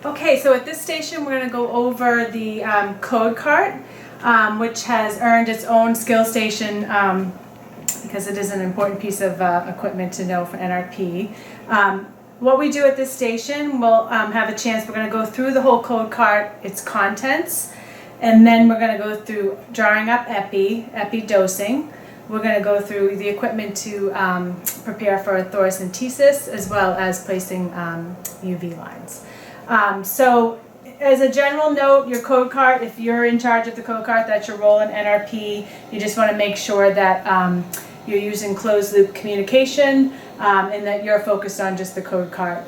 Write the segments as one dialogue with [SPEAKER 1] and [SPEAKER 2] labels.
[SPEAKER 1] Okay, so at this station we're going to go over the code cart, which has earned its own skill station because it is an important piece of equipment to know for NRP. What we do at this station, we'll have a chance, we're going to go through the whole code cart, its contents, and then we're going to go through drawing up epi dosing. We're going to go through the equipment to prepare for thoracentesis as well as placing UV lines. So as a general note, your code cart, if you're in charge of the code cart, that's your role in NRP. You just want to make sure that you're using closed loop communication and that you're focused on just the code cart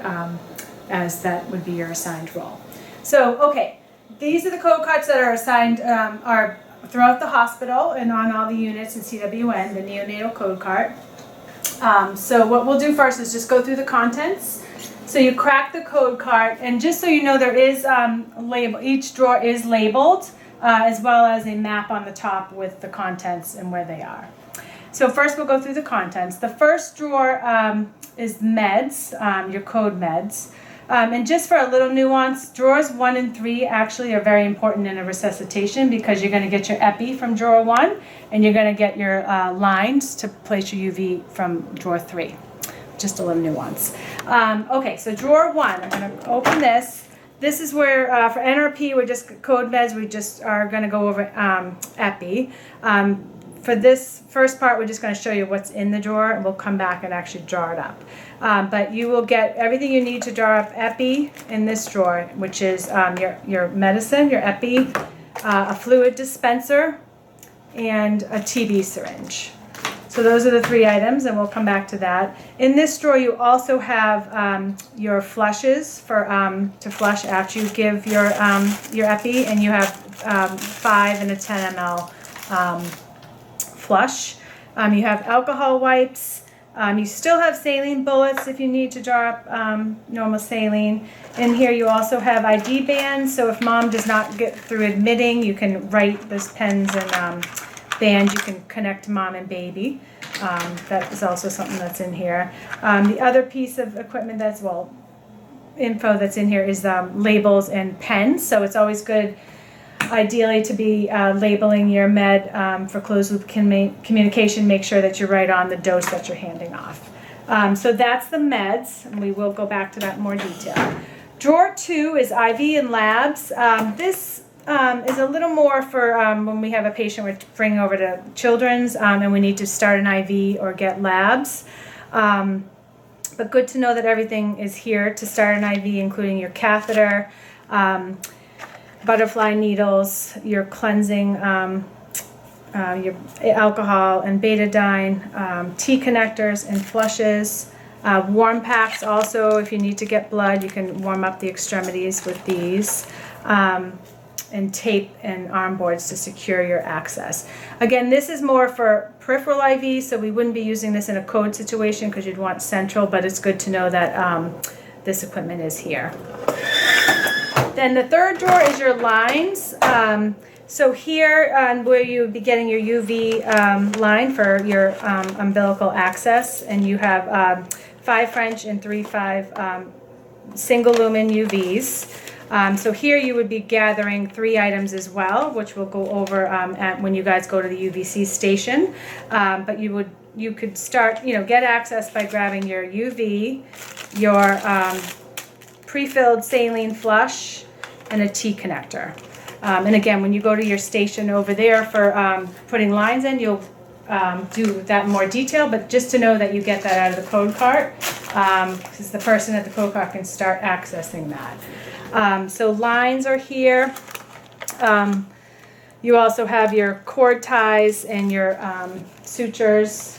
[SPEAKER 1] as that would be your assigned role. So, okay, these are the code carts that are assigned are throughout the hospital and on all the units in CWN, the neonatal code cart. So what we'll do first is just go through the contents. So you crack the code cart, and just so you know, there is label. Each drawer is labeled, as well as a map on the top with the contents and where they are. So first we'll go through the contents. The first drawer is meds, your code meds. And just for a little nuance, drawers 1 and 3 actually are very important in a resuscitation because you're going to get your epi from drawer 1 and you're going to get your lines to place your UV from drawer 3. Just a little nuance. Okay, so drawer 1, I'm going to open this. This is where, for NRP, we're just code meds, we just are going to go over epi. For this first part, we're just going to show you what's in the drawer, and we'll come back and actually draw it up. But you will get everything you need to draw up epi in this drawer, which is your medicine, your epi, a fluid dispenser, and a TB syringe. So those are the 3 items, and we'll come back to that. In this drawer, you also have your flushes for to flush after you give your epi, and you have 5 and a 10 ml flush. You have alcohol wipes. You still have saline bullets if you need to draw up normal saline. In here you also have ID bands, so if mom does not get through admitting, you can write this pens and bands you can connect to mom and baby. That is also something that's in here. The other piece of equipment that's, info that's in here is labels and pens, so it's always good ideally to be labeling your med for closed loop communication. Make sure that you're right on the dose that you're handing off. So that's the meds, and we will go back to that in more detail. Drawer 2 is IV and labs. This is a little more for when we have a patient we're bringing over to children's and we need to start an IV or get labs. But good to know that everything is here to start an IV, including your catheter, butterfly needles, your cleansing, your alcohol and betadine, T connectors and flushes, warm packs also. If you need to get blood, you can warm up the extremities with these, and tape and arm boards to secure your access. Again, this is more for peripheral IV, so we wouldn't be using this in a code situation because you'd want central, but it's good to know that this equipment is here. Then the third drawer is your lines. So here where you would be getting your UV line for your umbilical access, and you have 5 French and 3/5 single lumen UVs. So here you would be gathering 3 items as well, which we'll go over when you guys go to the UVC station. But you could start, get access by grabbing your UV, your pre-filled saline flush, and a T connector. And again, when you go to your station over there for putting lines in, you'll do that in more detail, but just to know that you get that out of the code cart, because the person at the code cart can start accessing that. So lines are here. You also have your cord ties and your sutures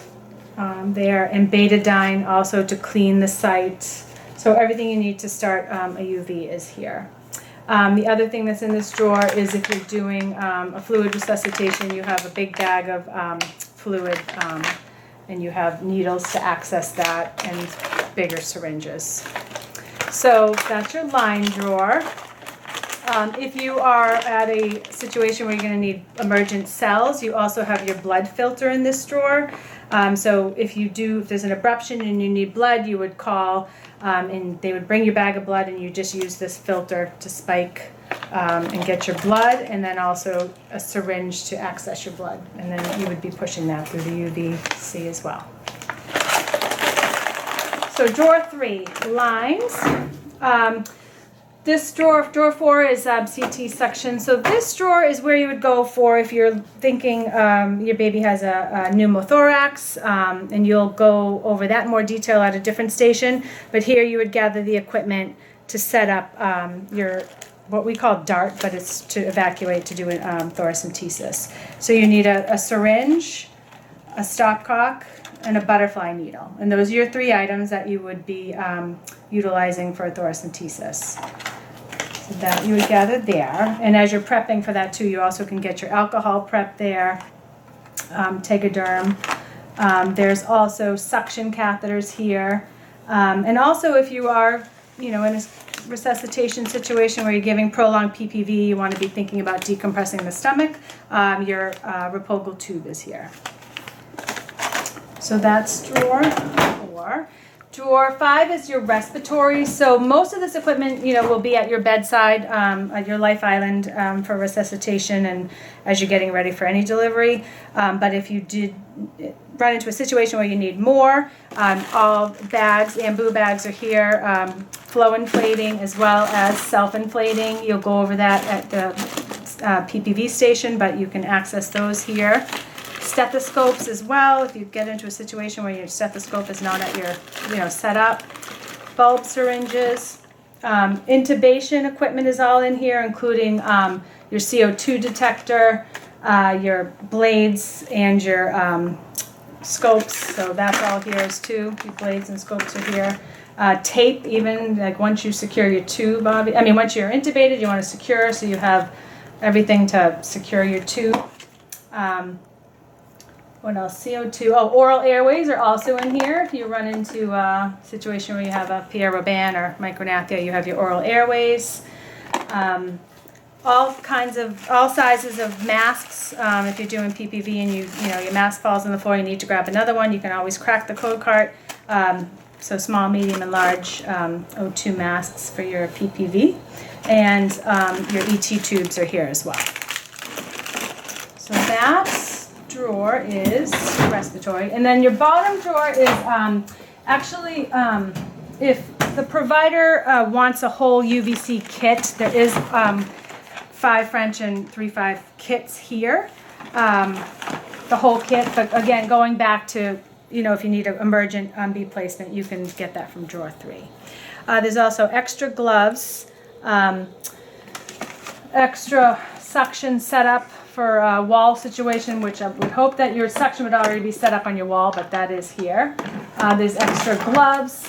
[SPEAKER 1] there, and betadine also to clean the site. So everything you need to start a UV is here. The other thing that's in this drawer is if you're doing a fluid resuscitation, you have a big bag of fluid, and you have needles to access that and bigger syringes. So that's your line drawer. If you are at a situation where you're going to need emergent cells, you also have your blood filter in this drawer. So if there's an abruption and you need blood, you would call and they would bring your bag of blood, and you just use this filter to spike and get your blood, and then also a syringe to access your blood, and then you would be pushing that through the UVC as well. So drawer 3, lines. This drawer 4 is CT suction. So this drawer is where you would go for if you're thinking your baby has a pneumothorax, and you'll go over that in more detail at a different station. But here you would gather the equipment to set up your, what we call DART, but it's to evacuate to do thoracentesis. So you need a syringe, a stopcock, and a butterfly needle. And those are your 3 items that you would be utilizing for thoracentesis. So that you would gather there. And as you're prepping for that too, you also can get your alcohol prep there, Tegaderm. There's also suction catheters here. And also if you are, in a resuscitation situation where you're giving prolonged PPV, you want to be thinking about decompressing the stomach, your Rapogel tube is here. So that's drawer 4. Drawer 5 is your respiratory. So most of this equipment, will be at your bedside, at your life island for resuscitation and as you're getting ready for any delivery. But if you did run into a situation where you need more, all bags, Ambu bags are here, flow inflating as well as self-inflating. You'll go over that at the PPV station, but you can access those here. Stethoscopes as well, if you get into a situation where your stethoscope is not at your setup. Bulb syringes. Intubation equipment is all in here, including your CO2 detector, your blades, and your scopes. So that's all here is too. Your blades and scopes are here. Tape, even like once you secure your tube, once you're intubated, you want to secure so you have everything to secure your tube. What else? CO2. Oh, oral airways are also in here. If you run into a situation where you have a Pierre Robin or micronathia, you have your oral airways. All sizes of masks. If you're doing PPV and your mask falls on the floor, you need to grab another one. You can always crack the code cart. So small, medium, and large O2 masks for your PPV, and your ET tubes are here as well. So that's drawer is respiratory, and then your bottom drawer is if the provider wants a whole UVC kit, there is 5 French and 3-5 kits here, the whole kit. But again, going back to if you need an emergent bead placement, you can get that from drawer 3. There's also extra gloves, extra suction setup for a wall situation, which I would hope that your suction would already be set up on your wall, but that is here. There's extra gloves.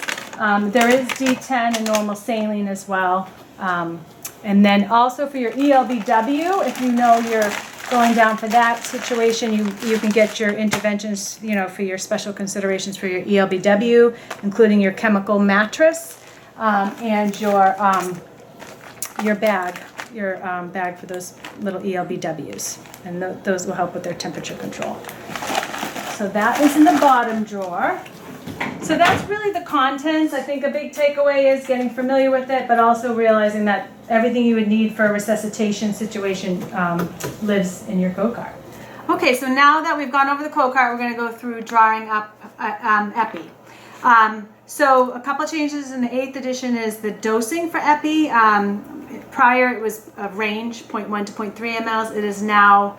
[SPEAKER 1] There is D10 and normal saline as well. And then also for your ELBW, if you know you're going down for that situation, you can get your interventions, for your special considerations for your ELBW, including your chemical mattress and your bag. Your bag for those little ELBWs, and those will help with their temperature control. So that is in the bottom drawer. So that's really the contents. I think a big takeaway is getting familiar with it, but also realizing that everything you would need for a resuscitation situation lives in your code cart. Okay, so now that we've gone over the code cart, we're going to go through drawing up epi. So a couple of changes in the 8th edition is the dosing for epi. Prior it was a range, 0.1 to 0.3 mLs. It is now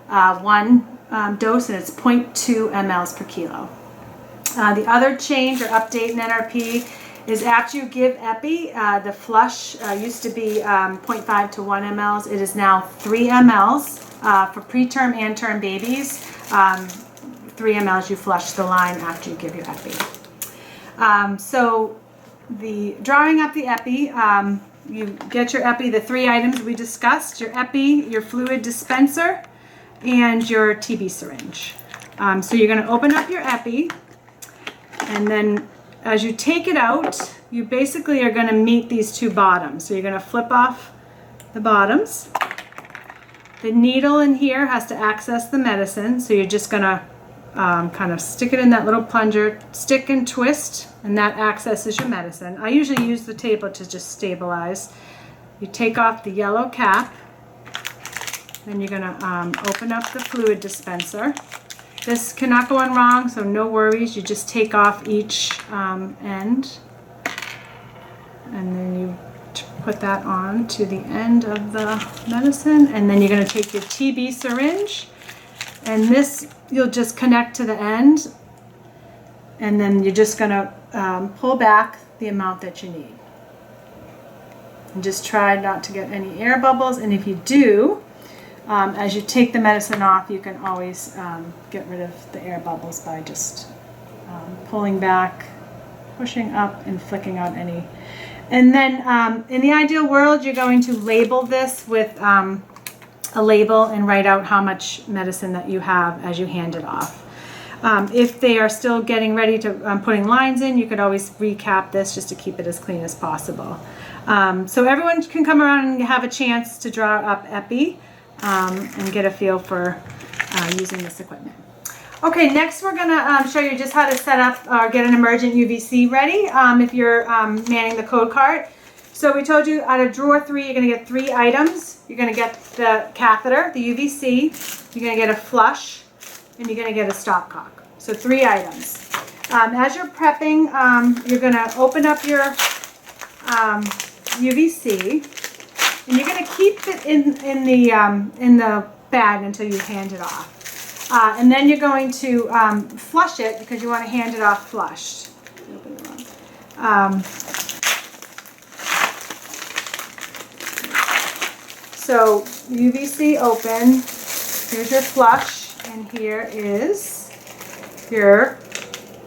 [SPEAKER 1] 1 dose, and it's 0.2 mLs per kilo. The other change or update in NRP is after you give epi, the flush used to be 0.5 to 1 mLs. It is now 3 mLs for preterm and term babies. 3 mLs you flush the line after you give your epi. So the drawing up the epi, you get your epi, the 3 items we discussed, your epi, your fluid dispenser, and your TB syringe. So you're going to open up your epi, and then as you take it out, you basically are going to meet these 2 bottoms. So you're going to flip off the bottoms. The needle in here has to access the medicine, so you're just going to kind of stick it in that little plunger, stick and twist, and that accesses your medicine. I usually use the table to just stabilize. You take off the yellow cap, then you're going to open up the fluid dispenser. This cannot go on wrong, so no worries. You just take off each end, and then you put that on to the end of the medicine, and then you're going to take your TB syringe, and this you'll just connect to the end, and then you're just going to pull back the amount that you need. And just try not to get any air bubbles, and if you do, as you take the medicine off, you can always get rid of the air bubbles by just pulling back, pushing up, and flicking out any. And then in the ideal world, you're going to label this with a label and write out how much medicine that you have as you hand it off. If they are still getting ready to putting lines in, you could always recap this just to keep it as clean as possible. So everyone can come around and have a chance to draw up epi and get a feel for using this equipment. Okay, next we're going to show you just how to set up or get an emergent UVC ready if you're manning the code cart. So we told you out of drawer 3, you're going to get 3 items. You're going to get the catheter, the UVC, you're going to get a flush, and you're going to get a stopcock. So 3 items. As you're prepping, you're going to open up your UVC, and you're going to keep it in the bag until you hand it off. And then you're going to flush it because you want to hand it off flushed. So UVC open, here's your flush, and here is your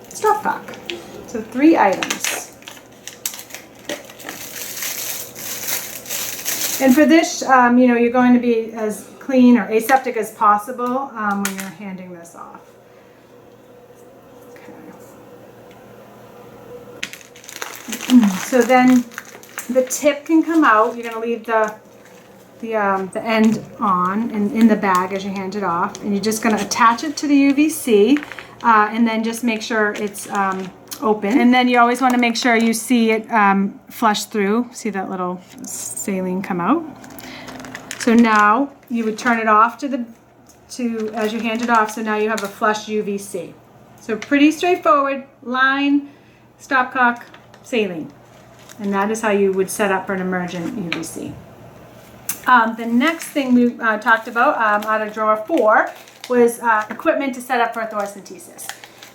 [SPEAKER 1] stopcock. So 3 items. And for this, you know, you're going to be as clean or aseptic as possible when you're handing this off. Okay. So then the tip can come out. You're going to leave the end on in the bag as you hand it off, and you're just going to attach it to the UVC, and then just make sure it's open. And then you always want to make sure you see it flush through. See that little saline come out? So now you would turn it off as you hand it off. So now you have a flush UVC. So pretty straightforward. Line, stopcock, saline, and that is how you would set up for an emergent UVC. The next thing we talked about out of drawer 4 was equipment to set up for thoracentesis.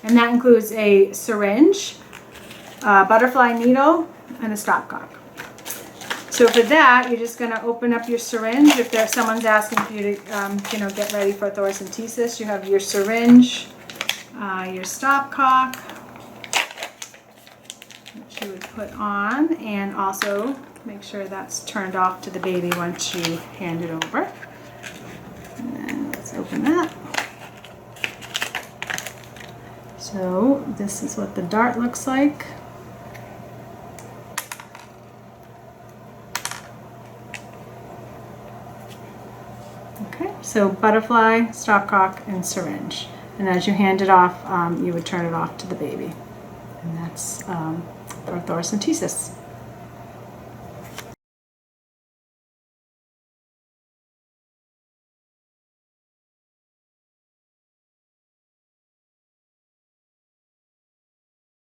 [SPEAKER 1] And that includes a syringe, a butterfly needle, and a stopcock. So for that, you're just going to open up your syringe. If someone's asking for you to get ready for thoracentesis, you have your syringe, your stopcock, which you would put on, and also make sure that's turned off to the baby once you hand it over. And then let's open that. So this is what the dart looks like. Okay, so butterfly, stopcock, and syringe. And as you hand it off, you would turn it off to the baby. And that's for thoracentesis.